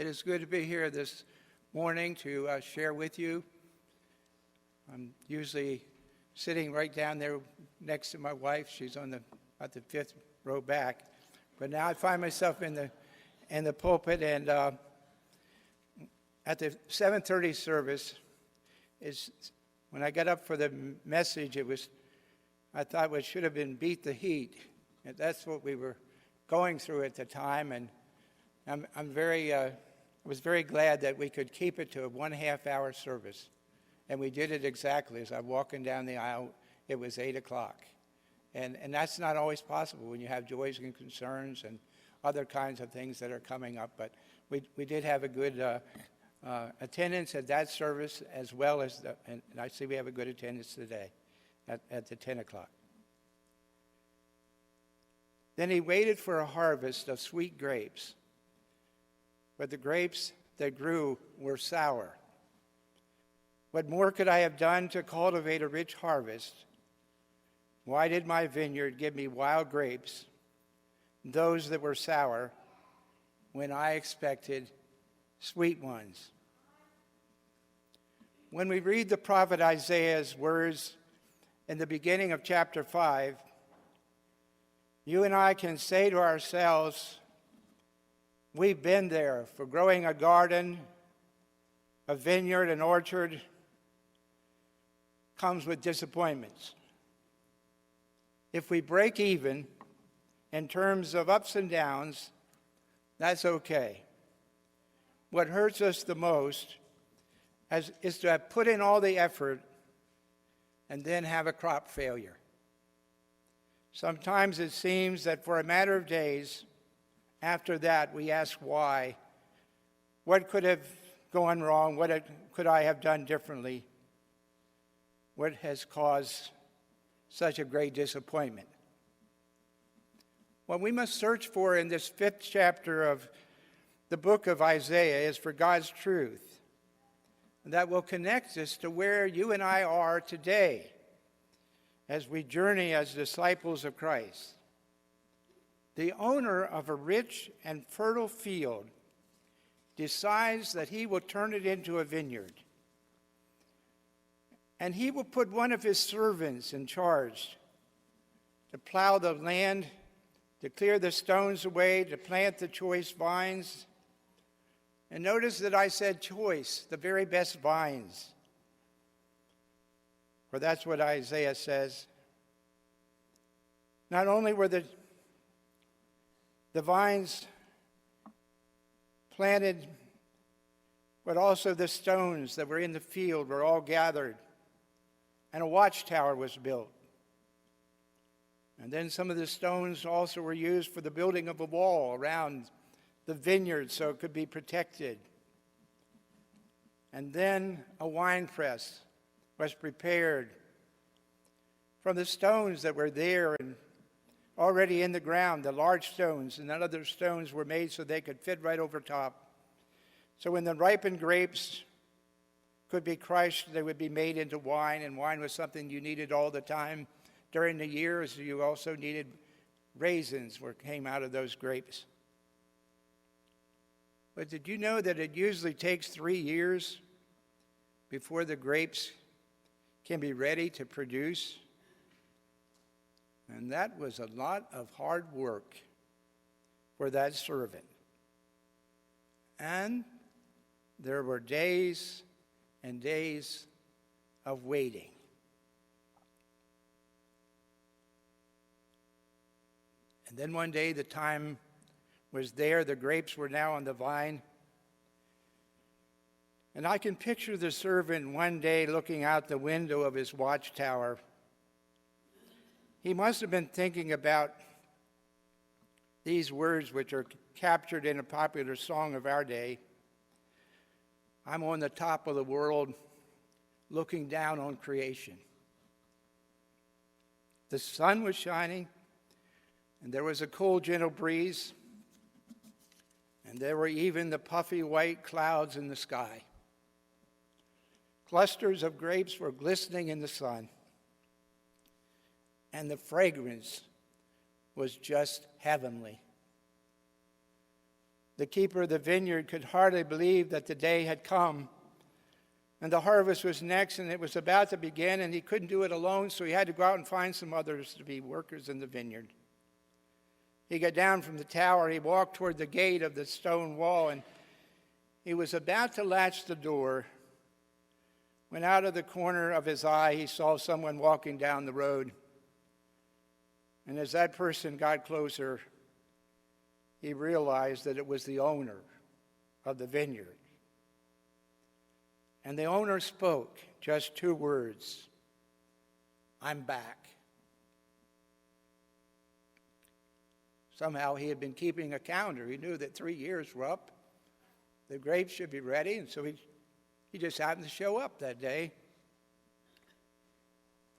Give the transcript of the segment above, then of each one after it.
It is good to be here this morning to share with you. I'm usually sitting right down there next to my wife. She's on about the fifth row back. But now I find myself in the pulpit, and at the 7:30 service, when I got up for the message, I thought it should have been Beat the Heat. And that's what we were going through at the time, and I was very glad that we could keep it to a 1.5 hour service. And we did it exactly. As I'm walking down the aisle, it was 8 o'clock. And that's not always possible when you have joys and concerns and other kinds of things that are coming up. But we did have a good attendance at that service, as well as, and I see we have a good attendance today at the 10 o'clock. Then he waited for a harvest of sweet grapes, but the grapes that grew were sour. What more could I have done to cultivate a rich harvest? Why did my vineyard give me wild grapes, those that were sour, when I expected sweet ones? When we read the prophet Isaiah's words in the beginning of chapter 5, you and I can say to ourselves, we've been there for growing a garden, a vineyard, an orchard, comes with disappointments. If we break even in terms of ups and downs, that's okay. What hurts us the most is to have put in all the effort and then have a crop failure. Sometimes it seems that for a matter of days after that, we ask why. What could have gone wrong? What could I have done differently? What has caused such a great disappointment? What we must search for in this 5th chapter of the book of Isaiah is for God's truth that will connect us to where you and I are today as we journey as disciples of Christ. The owner of a rich and fertile field decides that he will turn it into a vineyard. And he will put one of his servants in charge to plow the land, to clear the stones away, to plant the choice vines. And notice that I said choice, the very best vines. For that's what Isaiah says. Not only were the vines planted, but also the stones that were in the field were all gathered, and a watchtower was built. And then some of the stones also were used for the building of a wall around the vineyard so it could be protected. And then a winepress was prepared from the stones that were there and already in the ground, the large stones, and none other stones were made so they could fit right over top. So when the ripened grapes could be crushed, they would be made into wine, and wine was something you needed all the time during the year, as you also needed raisins that came out of those grapes. But did you know that it usually takes 3 years before the grapes can be ready to produce? And that was a lot of hard work for that servant. And there were days and days of waiting. And then one day the time was there, the grapes were now on the vine. And I can picture the servant one day looking out the window of his watchtower. He must have been thinking about these words, which are captured in a popular song of our day. I'm on the top of the world looking down on creation. The sun was shining, and there was a cool, gentle breeze, and there were even the puffy white clouds in the sky. Clusters of grapes were glistening in the sun, and the fragrance was just heavenly. The keeper of the vineyard could hardly believe that the day had come, and the harvest was next, and it was about to begin, and he couldn't do it alone, so he had to go out and find some others to be workers in the vineyard. He got down from the tower, he walked toward the gate of the stone wall, and he was about to latch the door when out of the corner of his eye he saw someone walking down the road. And as that person got closer, he realized that it was the owner of the vineyard. And the owner spoke just 2 words, "I'm back." Somehow he had been keeping a calendar. He knew that 3 years were up. The grapes should be ready, and so he just happened to show up that day.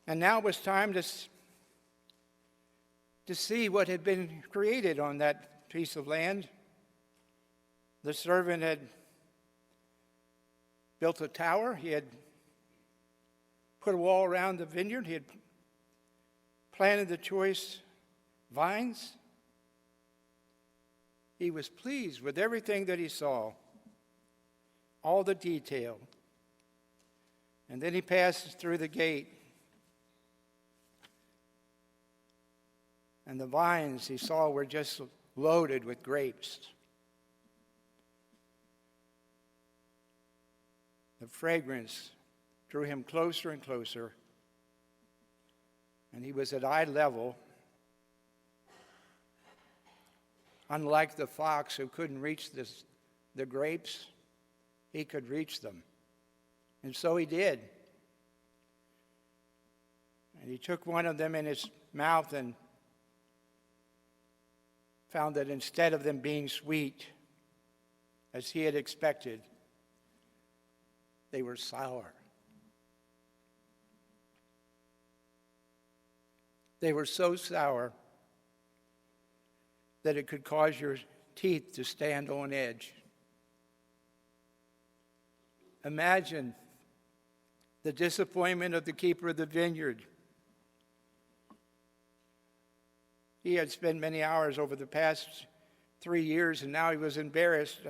And now it was time to see what had been created on that piece of land. The servant had built a tower. He had put a wall around the vineyard. He had planted the choice vines. He was pleased with everything that he saw, all the detail. And then he passes through the gate. And the vines he saw were just loaded with grapes. The fragrance drew him closer and closer, and he was at eye level. Unlike the fox who couldn't reach the grapes, he could reach them. And so he did. And he took one of them in his mouth and found that instead of them being sweet, as he had expected, they were sour. They were so sour that it could cause your teeth to stand on edge. Imagine the disappointment of the keeper of the vineyard. He had spent many hours over the past 3 years, and now he was embarrassed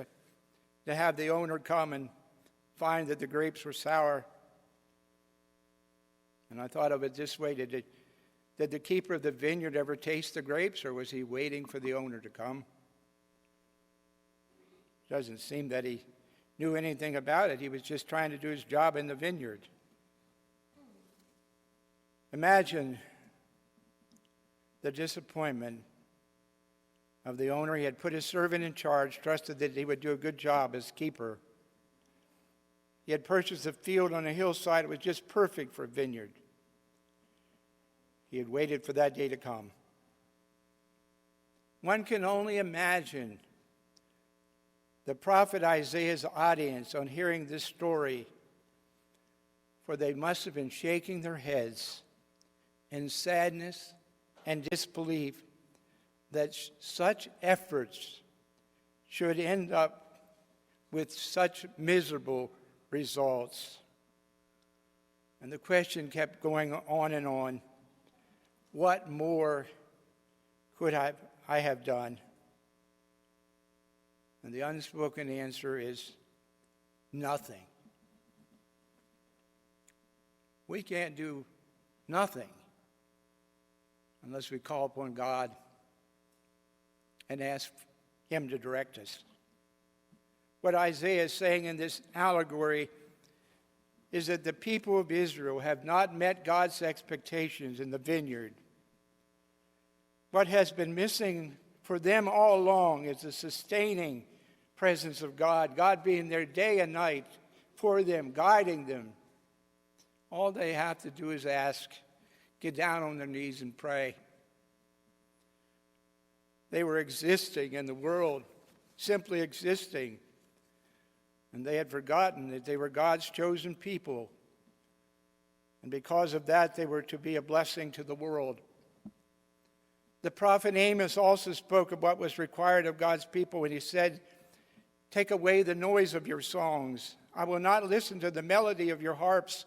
to have the owner come and find that the grapes were sour. And I thought of it this way: did the keeper of the vineyard ever taste the grapes, or was he waiting for the owner to come? It doesn't seem that he knew anything about it. He was just trying to do his job in the vineyard. Imagine the disappointment of the owner. He had put his servant in charge, trusted that he would do a good job as keeper. He had purchased a field on a hillside. It was just perfect for a vineyard. He had waited for that day to come. One can only imagine the prophet Isaiah's audience on hearing this story, for they must have been shaking their heads in sadness and disbelief that such efforts should end up with such miserable results. And the question kept going on and on. What more could I have done? And the unspoken answer is nothing. We can't do nothing unless we call upon God and ask Him to direct us. What Isaiah is saying in this allegory is that the people of Israel have not met God's expectations in the vineyard. What has been missing for them all along is the sustaining presence of God, God being there day and night for them, guiding them. All they have to do is ask, get down on their knees and pray. They were existing in the world, simply existing. And they had forgotten that they were God's chosen people. And because of that, they were to be a blessing to the world. The prophet Amos also spoke of what was required of God's people when he said, "Take away the noise of your songs. I will not listen to the melody of your harps,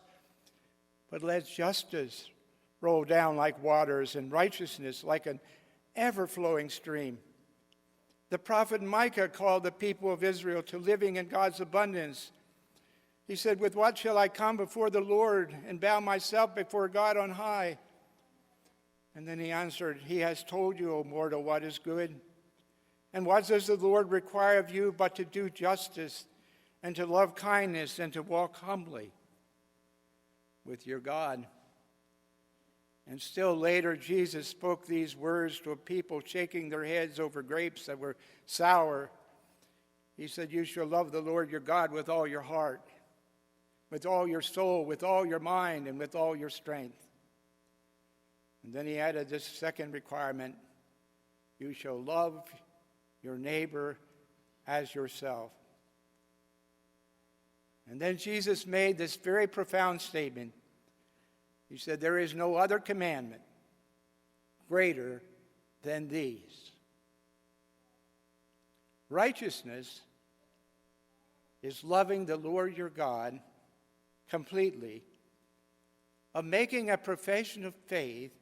but let justice roll down like waters and righteousness like an ever-flowing stream. The prophet Micah called the people of Israel to living in God's abundance. He said, "With what shall I come before the Lord and bow myself before God on high?" And then he answered, "He has told you, O mortal, what is good. And what does the Lord require of you but to do justice and to love kindness and to walk humbly with your God?" And still later, Jesus spoke these words to a people shaking their heads over grapes that were sour. He said, "You shall love the Lord your God with all your heart, with all your soul, with all your mind, and with all your strength." And then he added this second requirement: you shall love your neighbor as yourself. And then Jesus made this very profound statement. He said, "There is no other commandment greater than these." Righteousness is loving the Lord your God completely, of making a profession of faith,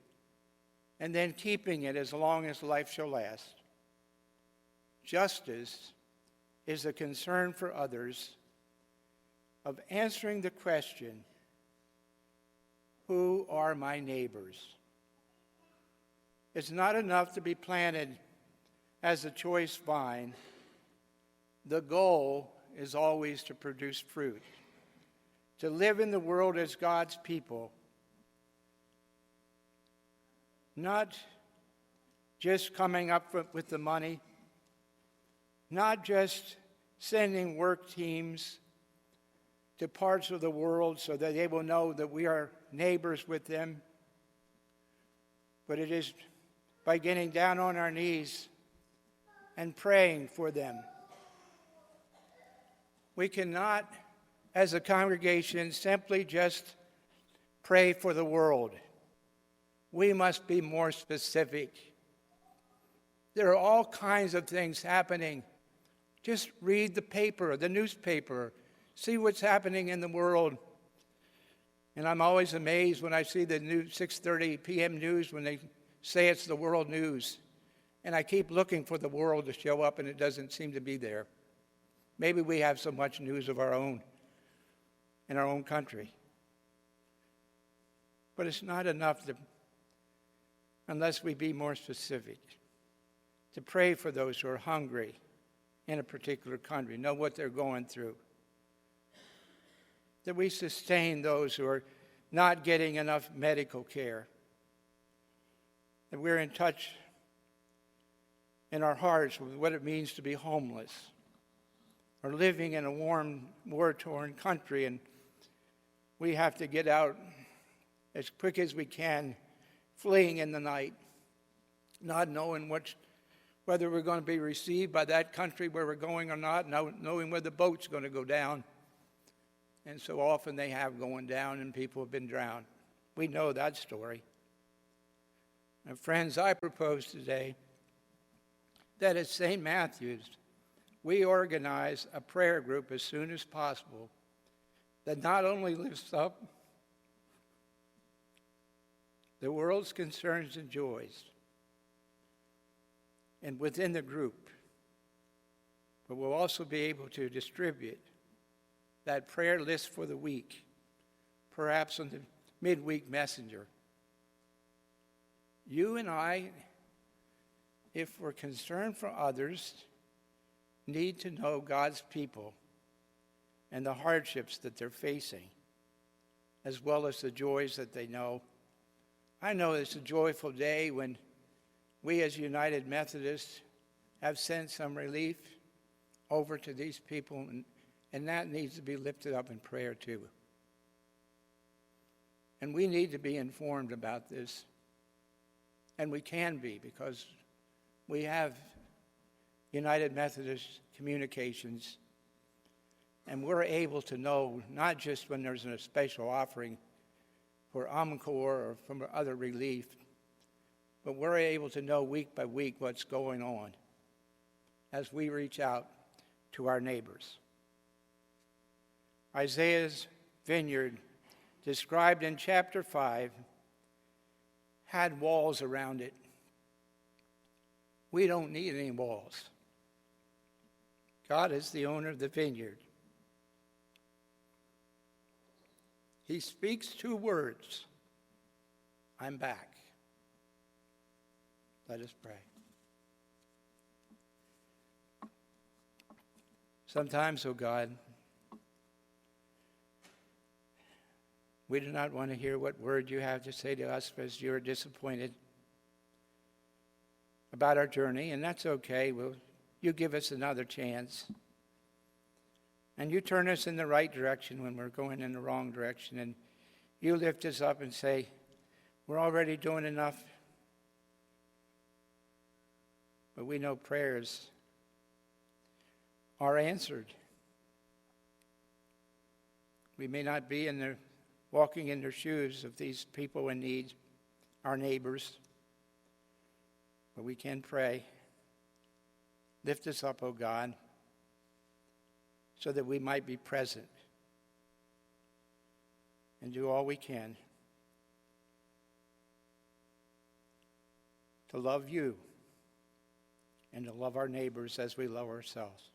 and then keeping it as long as life shall last. Justice is a concern for others, of answering the question, who are my neighbors? It's not enough to be planted as a choice vine. The goal is always to produce fruit, to live in the world as God's people, not just coming up with the money, not just sending work teams to parts of the world so that they will know that we are neighbors with them, but it is by getting down on our knees and praying for them. We cannot, as a congregation, simply just pray for the world. We must be more specific. There are all kinds of things happening. Just read the paper, the newspaper. See what's happening in the world. And I'm always amazed when I see the new 6:30 p.m. news when they say it's the world news. And I keep looking for the world to show up, and it doesn't seem to be there. Maybe we have so much news of our own in our own country. But it's not enough unless we be more specific, to pray for those who are hungry in a particular country, know what they're going through. That we sustain those who are not getting enough medical care. That we're in touch in our hearts with what it means to be homeless or living in a war-torn country, and we have to get out as quick as we can, fleeing in the night, not knowing whether we're going to be received by that country where we're going or not, knowing where the boat's going to go down. And so often they have gone down and people have been drowned. We know that story. And friends, I propose today that at St. Matthew's, we organize a prayer group as soon as possible that not only lifts up the world's concerns and joys, and within the group, but we'll also be able to distribute that prayer list for the week, perhaps on the midweek messenger. You and I, if we're concerned for others, need to know God's people and the hardships that they're facing, as well as the joys that they know. I know it's a joyful day when we as United Methodists have sent some relief over to these people, and that needs to be lifted up in prayer too. And we need to be informed about this. And we can be, because we have United Methodist communications, and we're able to know, not just when there's a special offering for Encore or from other relief, but we're able to know week by week what's going on as we reach out to our neighbors. Isaiah's vineyard, described in chapter 5, had walls around it. We don't need any walls. God is the owner of the vineyard. He speaks 2 words. I'm back. Let us pray. Sometimes, oh God, we do not want to hear what word you have to say to us because you're disappointed about our journey, and that's okay. You give us another chance. And you turn us in the right direction when we're going in the wrong direction, and you lift us up and say, we're already doing enough. But we know prayers are answered. We may not be walking in their shoes of these people in need, our neighbors, but we can pray. Lift us up, O God, so that we might be present and do all we can to love you and to love our neighbors as we love ourselves.